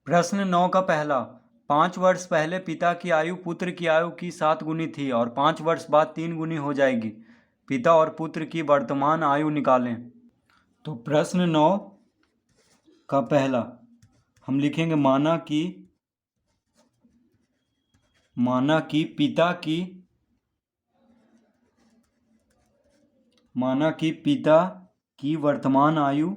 प्रश्न 9 का पहला। 5 वर्ष पहले पिता की आयु पुत्र की आयु की 7 गुनी थी और 5 वर्ष बाद 3 गुनी हो जाएगी। पिता और पुत्र की वर्तमान आयु निकालें। तो प्रश्न 9 का पहला हम लिखेंगे माना कि पिता की वर्तमान आयु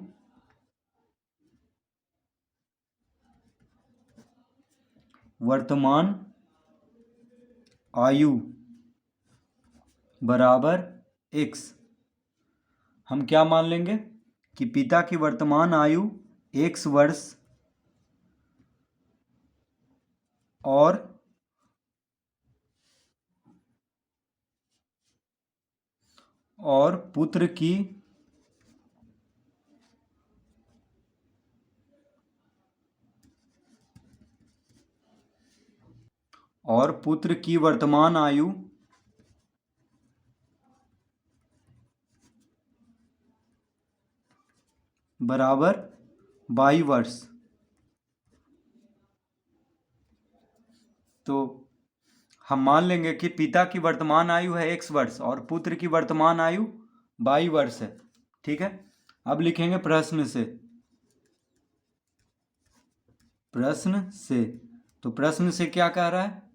बराबर x। हम क्या मान लेंगे कि पिता की वर्तमान आयु x वर्ष और पुत्र की वर्तमान आयु बराबर 22 वर्ष। तो हम मान लेंगे कि पिता की वर्तमान आयु है x वर्ष और पुत्र की वर्तमान आयु 22 वर्ष है। ठीक है, अब लिखेंगे प्रश्न से। तो प्रश्न से क्या कह रहा है?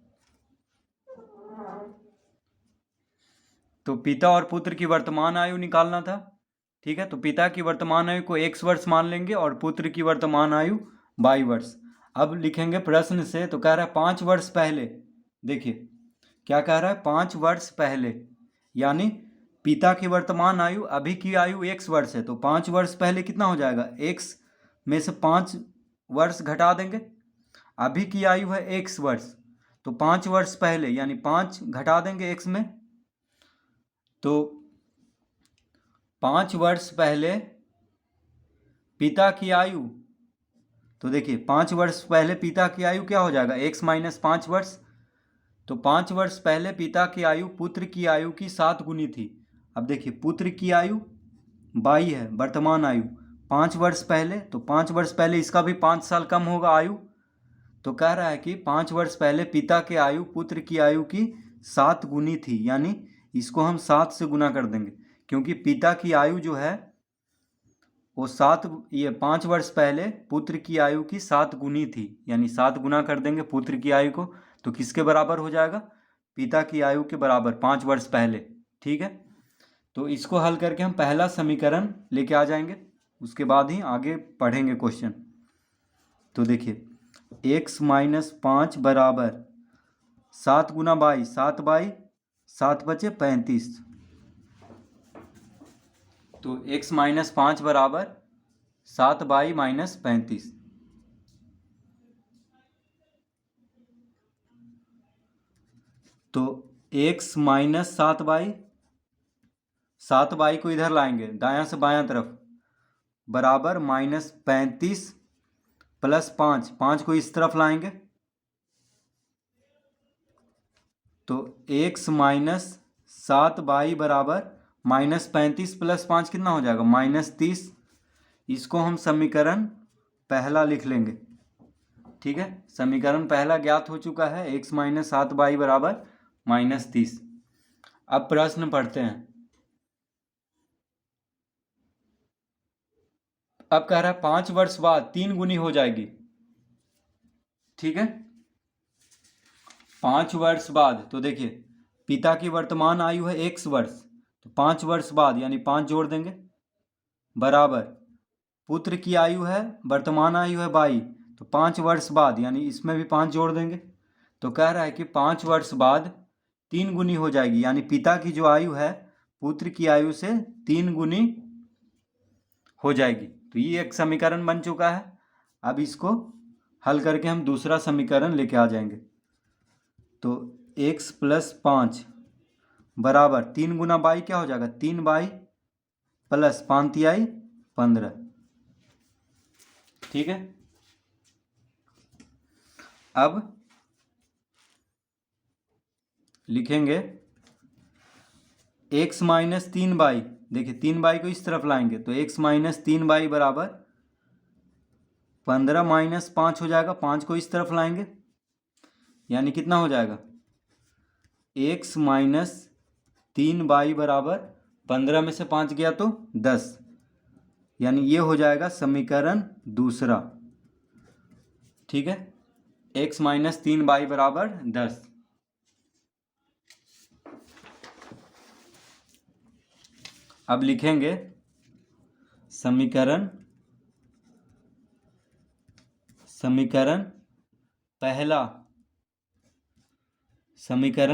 तो पिता और पुत्र की वर्तमान आयु निकालना था। ठीक है, तो पिता की वर्तमान आयु को x वर्ष मान लेंगे और पुत्र की वर्तमान आयु 22 वर्ष। अब लिखेंगे प्रश्न से। तो कह रहा है 5 वर्ष पहले। देखिए क्या कह रहा है, 5 वर्ष पहले, यानी पिता की वर्तमान आयु, अभी की आयु x वर्ष है, तो 5 वर्ष पहले कितना हो जाएगा? x में से 5 वर्ष घटा देंगे। अभी की आयु है x वर्ष, तो 5 वर्ष पहले यानी 5 घटा देंगे x में। तो 5 वर्ष पहले पिता की आयु, तो देखिए 5 वर्ष पहले पिता की आयु क्या हो जाएगा? x माइनस 5 वर्ष। तो 5 वर्ष पहले पिता की आयु पुत्र की आयु की 7 गुनी थी। अब देखिए पुत्र की आयु 22 है, वर्तमान आयु 5 वर्ष पहले, तो 5 वर्ष पहले इसका भी 5 साल कम होगा आयु। तो कह रहा है कि 5 वर्ष पहले पिता की आयु पुत्र की आयु की 7 गुनी थी, यानी इसको हम 7 से गुना कर देंगे, क्योंकि पिता की आयु जो है वो 5 वर्ष पहले पुत्र की आयु की 7 गुनी थी, यानी 7 गुना कर देंगे पुत्र की आयु को, तो किसके बराबर हो जाएगा? पिता की आयु के बराबर, 5 वर्ष पहले। ठीक है, तो इसको हल करके हम पहला समीकरण लेके आ जाएंगे, उसके बाद ही आगे पढ़ेंगे क्वेश्चन। तो देखिए x माइनस 5 बराबर 7 गुना 22, 7 बाई 7 बचे 35। तो x माइनस 5 बराबर 7 बाई माइनस 35। तो x माइनस 7 बाई को इधर लाएंगे दायां से बायां तरफ, बराबर माइनस 35 प्लस 5 को इस तरफ लाएंगे। तो x माइनस 7 बाई बराबर माइनस 35 प्लस 5 कितना हो जाएगा? माइनस 30। इसको हम समीकरण पहला लिख लेंगे। ठीक है, समीकरण पहला ज्ञात हो चुका है, x माइनस 7 बाई बराबर माइनस 30। अब प्रश्न पढ़ते हैं। अब कह रहा है 5 वर्ष बाद 3 गुनी हो जाएगी। ठीक है, 5 वर्ष बाद, तो देखिए पिता की वर्तमान आयु है x वर्ष, तो 5 वर्ष बाद यानी 5 जोड़ देंगे, बराबर पुत्र की आयु है, वर्तमान आयु है 22, तो 5 वर्ष बाद यानी इसमें भी 5 जोड़ देंगे। तो कह रहा है कि 5 वर्ष बाद 3 गुनी हो जाएगी, यानी पिता की जो आयु है पुत्र की आयु से 3 गुनी हो जाएगी। तो ये एक समीकरण बन चुका है। अब इसको हल करके हम दूसरा समीकरण लेके आ जाएंगे। तो x प्लस 5 बराबर 3 गुना 22 क्या हो जाएगा? 3 बाई प्लस 5 तिहाई 15। ठीक है, अब लिखेंगे x माइनस 3 बाई, देखिए 3 बाई को इस तरफ लाएंगे, तो x माइनस 3 बाई बराबर 15 माइनस 5 हो जाएगा, 5 को इस तरफ लाएंगे, यानी कितना हो जाएगा, x माइनस 3y बराबर 15 में से 5 गया तो 10, यानी ये हो जाएगा समीकरण दूसरा। ठीक है, x माइनस 3y बराबर 10। अब लिखेंगे समीकरण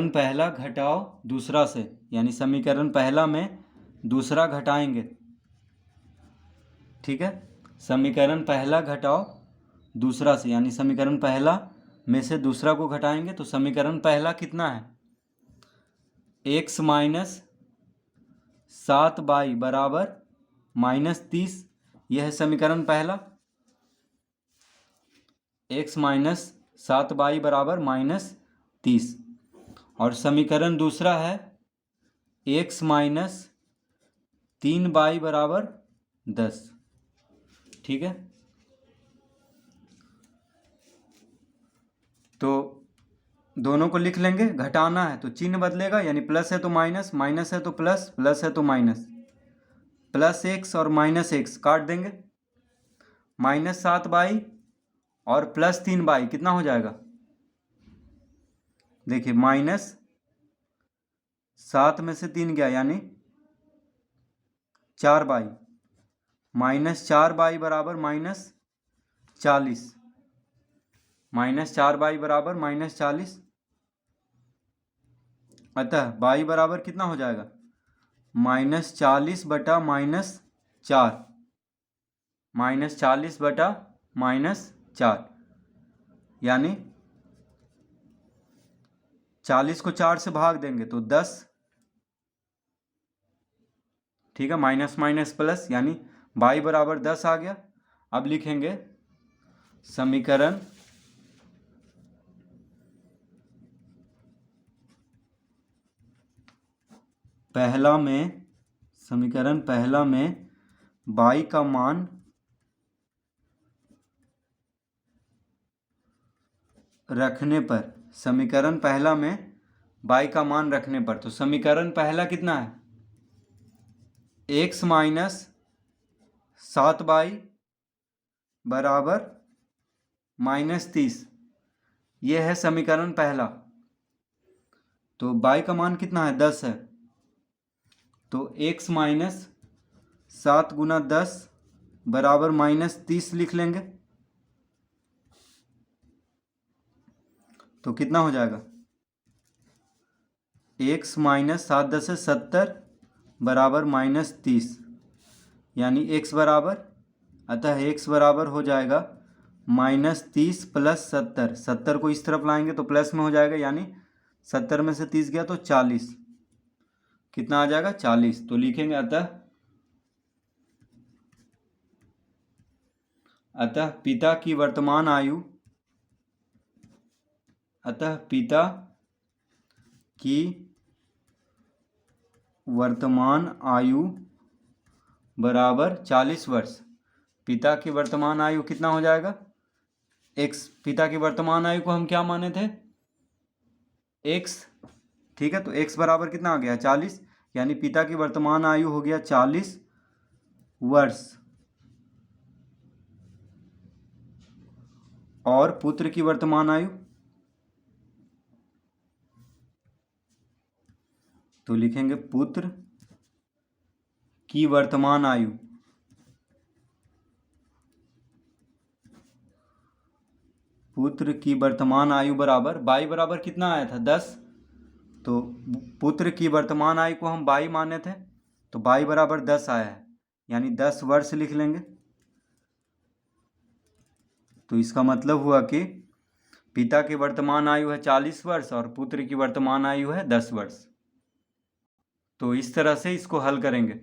पहला घटाओ दूसरा से, यानी समीकरण पहला में दूसरा घटाएंगे। ठीक है, समीकरण पहला घटाओ दूसरा से, यानी समीकरण पहला में से दूसरा को घटाएंगे। तो समीकरण पहला कितना है, x माइनस 7y बराबर -30, यह है समीकरण पहला। x माइनस 7y बराबर -30, और समीकरण दूसरा है x माइनस 3y बराबर 10। ठीक है, तो दोनों को लिख लेंगे। घटाना है तो चिन्ह बदलेगा, यानी प्लस है तो माइनस, माइनस है तो प्लस, प्लस है तो माइनस, प्लस x और माइनस x काट देंगे, -7y और +3y कितना हो जाएगा, देखिए -7 में से 3 गया यानी 4y, -4y बराबर -40, -4y बराबर -40, अतः y बराबर कितना हो जाएगा, -40 बटा -4, -40 बटा -4, यानी 40 को 4 से भाग देंगे तो 10। ठीक है, माइनस माइनस प्लस, यानी y बराबर 10 आ गया। अब लिखेंगे समीकरण पहला में y का मान रखने पर, समीकरण पहला में y का मान रखने पर, तो समीकरण पहला कितना है, x माइनस 7y बराबर -30, यह है समीकरण पहला। तो y का मान कितना है, 10 है, तो x माइनस 7 गुना 10 बराबर -30 लिख लेंगे। तो कितना हो जाएगा, x माइनस 7 10 से 70 बराबर -30, यानी x बराबर, अतः x बराबर हो जाएगा -30 + 70, 70 को इस तरफ लाएंगे तो प्लस में हो जाएगा, यानी 70 में से 30 गया तो 40, कितना आ जाएगा 40। तो लिखेंगे अतः पिता की वर्तमान आयु, अतः पिता की वर्तमान आयु बराबर 40 वर्ष। पिता की वर्तमान आयु कितना हो जाएगा, x, पिता की वर्तमान आयु को हम क्या माने थे, x। ठीक है, तो x बराबर कितना आ गया 40, यानी पिता की वर्तमान आयु हो गया 40 वर्ष, और पुत्र की वर्तमान आयु, तो लिखेंगे पुत्र की वर्तमान आयु, पुत्र की वर्तमान आयु बराबर, y बराबर कितना आया था 10, तो पुत्र की वर्तमान आयु को हम y माने थे, तो y बराबर 10 आया है, यानी 10 वर्ष लिख लेंगे। तो इसका मतलब हुआ कि पिता की वर्तमान आयु है 40 वर्ष और पुत्र की वर्तमान आयु है 10 वर्ष। तो इस तरह से इसको हल करेंगे।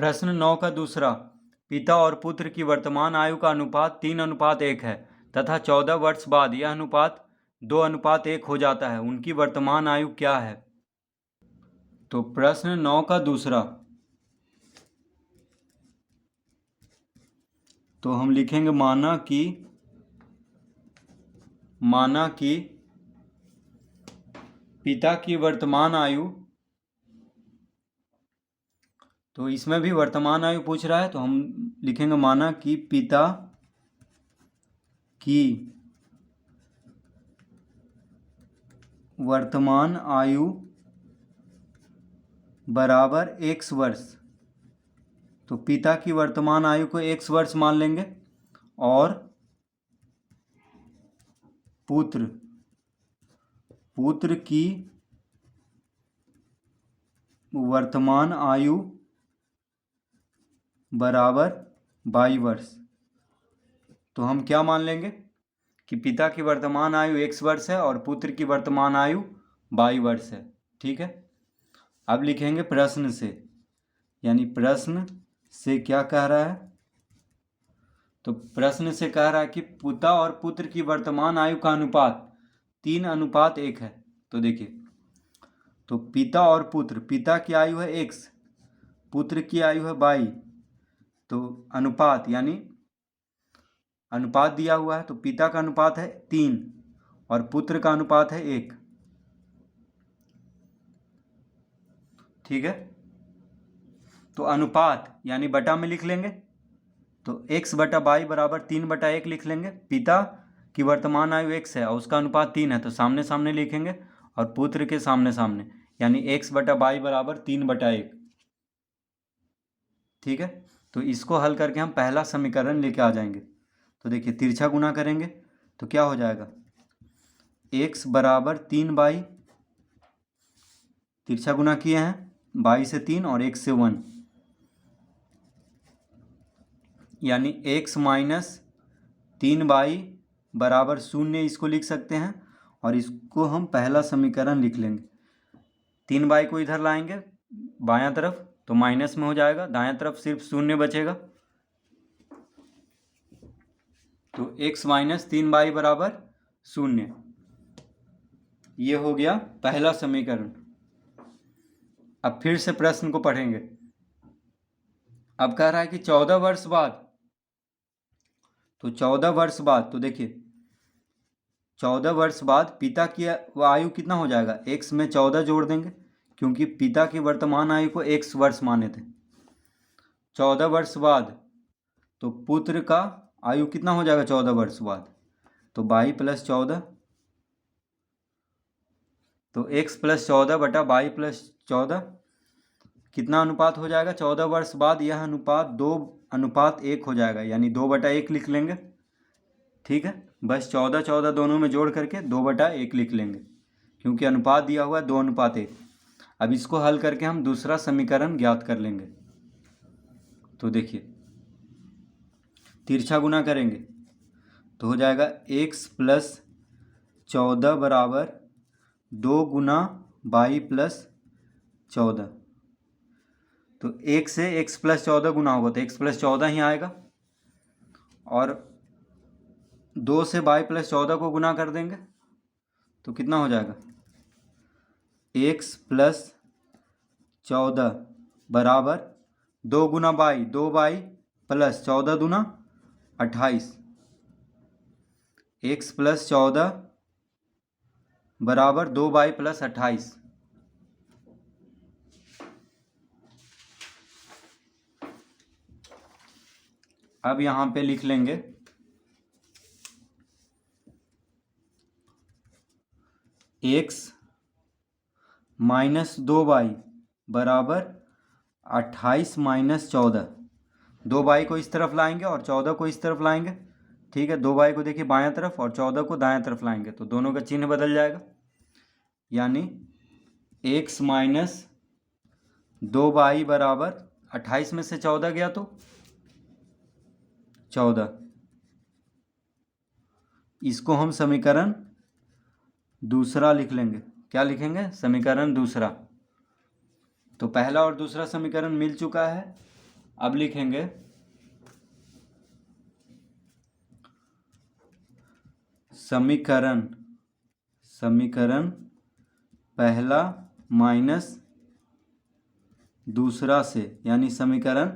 प्रश्न 9 का दूसरा, पिता और पुत्र की वर्तमान आयु का अनुपात 3:1 है तथा 14 वर्ष बाद यह अनुपात 2:1 हो जाता है, उनकी वर्तमान आयु क्या है? तो प्रश्न 9 का दूसरा, तो हम लिखेंगे माना कि पिता की वर्तमान आयु, तो इसमें भी वर्तमान आयु पूछ रहा है, तो हम लिखेंगे माना कि पिता की वर्तमान आयु बराबर x वर्ष। तो पिता की वर्तमान आयु को x वर्ष मान लेंगे और पुत्र की वर्तमान आयु बराबर 22 वर्ष। तो हम क्या मान लेंगे कि पिता की वर्तमान आयु x वर्ष है और पुत्र की वर्तमान आयु 22 वर्ष है। ठीक है, अब लिखेंगे प्रश्न से, यानी प्रश्न से क्या कह रहा है? तो प्रश्न से कह रहा है कि पिता और पुत्र की वर्तमान आयु का अनुपात 3:1 है। तो देखिए, तो पिता और पुत्र, पिता की आयु है x, पुत्र की आयु है 22, तो अनुपात यानी अनुपात दिया हुआ है, तो पिता का अनुपात है 3 और पुत्र का अनुपात है 1। ठीक है, तो अनुपात यानी बटा में लिख लेंगे, तो x/22 बराबर 3/1 लिख लेंगे। पिता की वर्तमान आयु x है और उसका अनुपात 3 है, तो सामने सामने लिखेंगे और पुत्र के सामने सामने, यानी x/22 बराबर 3/1। ठीक है, तो इसको हल करके हम पहला समीकरण लेके आ जाएंगे। तो देखिए, तिरछा गुना करेंगे तो क्या हो जाएगा, x बराबर 3/, तिरछा गुना किए हैं 22 से 3 और 1 से 1, यानी x - 3/, बराबर 0 इसको लिख सकते हैं और इसको हम पहला समीकरण लिख लेंगे। 3/, को इधर लाएंगे बायां तरफ तो माइनस में हो जाएगा, दायां तरफ सिर्फ 0 बचेगा, तो x - 3/, बराबर 0। ये हो गया पहला समीकरण। अब फिर से प्रश्न को पढ़ेंगे। अब कह रहा है कि 14 वर्ष बाद, तो 14 वर्ष बाद, तो देखिए 14 वर्ष बाद पिता की आयु कितना हो जाएगा, x में 14 जोड़ देंगे क्योंकि पिता की वर्तमान आयु को x वर्ष माने थे। 14 वर्ष बाद तो पुत्र का आयु कितना हो जाएगा 14 वर्ष बाद, तो 22 + 14, तो x + 14 बटा 22 + 14 कितना अनुपात हो जाएगा 14 वर्ष बाद, यह अनुपात 2:1 हो जाएगा, यानी 2/1 लिख लेंगे। ठीक है, बस 14 14 दोनों में जोड़ करके 2/1 लिख लेंगे क्योंकि अनुपात दिया हुआ है 2:1। अब इसको हल करके हम दूसरा समीकरण ज्ञात कर लेंगे। तो देखिए, तिरछा गुना करेंगे तो हो जाएगा x + 14 बराबर 2 × 22 + 14, तो 1 से x + 14 गुना होगा तो x + 14 ही आएगा, और 2 से 22 + 14 को गुना कर देंगे तो कितना हो जाएगा, x + 14 बराबर 2 × 22, 2/22 + 14 दूना 28, x + 14 बराबर 2/22 + 28। अब यहाँ पे लिख लेंगे x - 2/, बराबर 28 - 14। 2/, को इस तरफ लाएंगे और 14 को इस तरफ लाएंगे। ठीक है, 2/, को देखिए बायां तरफ और 14 को दायां तरफ लाएंगे तो दोनों का चिन्ह बदल जाएगा, यानी x - 2/, बराबर 28 में से 14 गया तो 14। इसको हम समीकरण दूसरा लिख लेंगे। क्या लिखेंगे, समीकरण दूसरा। तो पहला और दूसरा समीकरण मिल चुका है, अब लिखेंगे समीकरण पहला माइनस दूसरा से, यानी समीकरण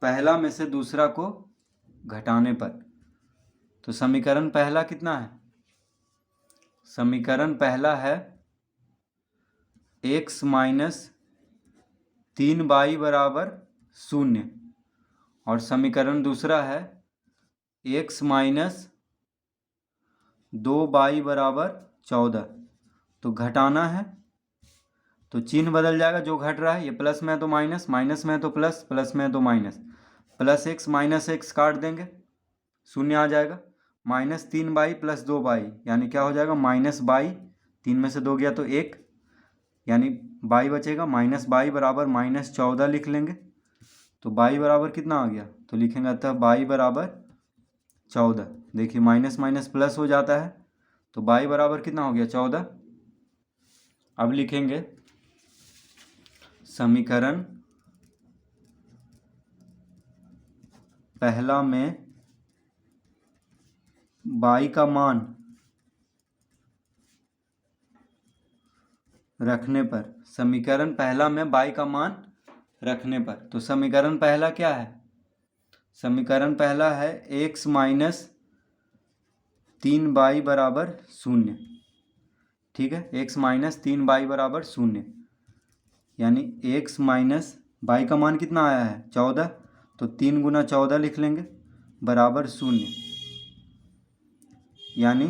पहला में से दूसरा को घटाने पर। तो समीकरण पहला कितना है? समीकरण पहला है x माइनस 3y बराबर 0, और समीकरण दूसरा है x माइनस 2y बराबर 14। तो घटाना है तो चिन्ह बदल जाएगा, जो घट रहा है, ये प्लस में है तो माइनस, माइनस में है तो प्लस, प्लस में है तो minus, plus x minus x काट देंगे, शून्य आ जाएगा। माइनस 3y प्लस 2y यानी क्या हो जाएगा? माइनस बाई, 3 में से 2 गया तो 1, यानी y बचेगा। माइनस बाई बराबर माइनस 14 लिख लेंगे। तो y बराबर कितना आ गया? तो लिखेंगे अतः y बराबर 14। देखिए माइनस माइनस प्लस हो जाता है, तो y बराबर कितना हो गया? 14। अब लिखेंगे समीकरण पहला में y का मान रखने पर, समीकरण पहला में y का मान रखने पर। तो समीकरण पहला क्या है? समीकरण पहला है x माइनस 3y बराबर 0। ठीक है, x माइनस 3y बराबर 0, यानी x माइनस y का मान कितना आया है? 14। तो 3 गुना 14 लिख लेंगे बराबर 0, यानी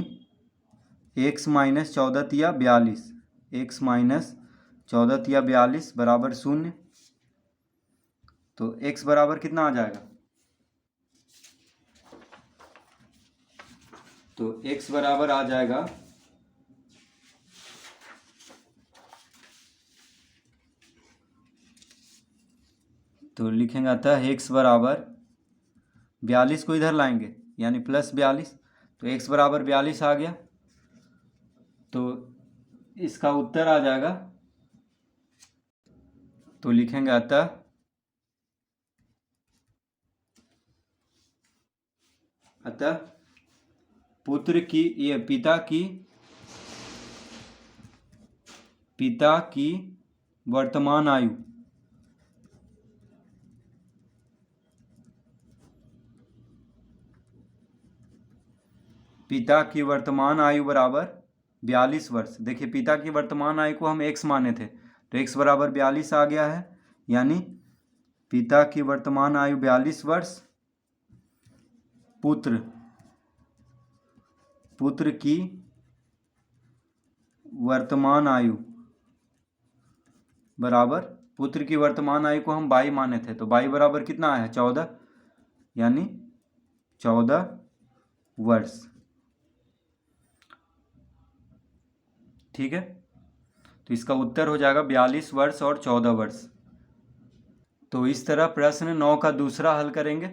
x माइनस 14 तिया 42, x माइनस 14 तिया 42 बराबर 0। तो x बराबर कितना आ जाएगा? तो x बराबर आ जाएगा तो लिखेंगे अतः x बराबर 42 को इधर लाएंगे, यानी प्लस 42। तो x बराबर 42 आ गया, तो इसका उत्तर आ जाएगा। तो लिखेंगे अतः पिता की वर्तमान आयु बराबर 42 वर्ष। देखिए पिता की वर्तमान आयु को हम x माने थे, तो x बराबर 42 आ गया है, यानी पिता की वर्तमान आयु 42 वर्ष, पुत्र की वर्तमान आयु बराबर, पुत्र की वर्तमान आयु को हम 22 माने थे, तो 22 बराबर कितना आया? 14, यानी 14 वर्ष। ठीक है, तो इसका उत्तर हो जाएगा 42 वर्ष और 14 वर्ष। तो इस तरह प्रश्न 9 का दूसरा हल करेंगे।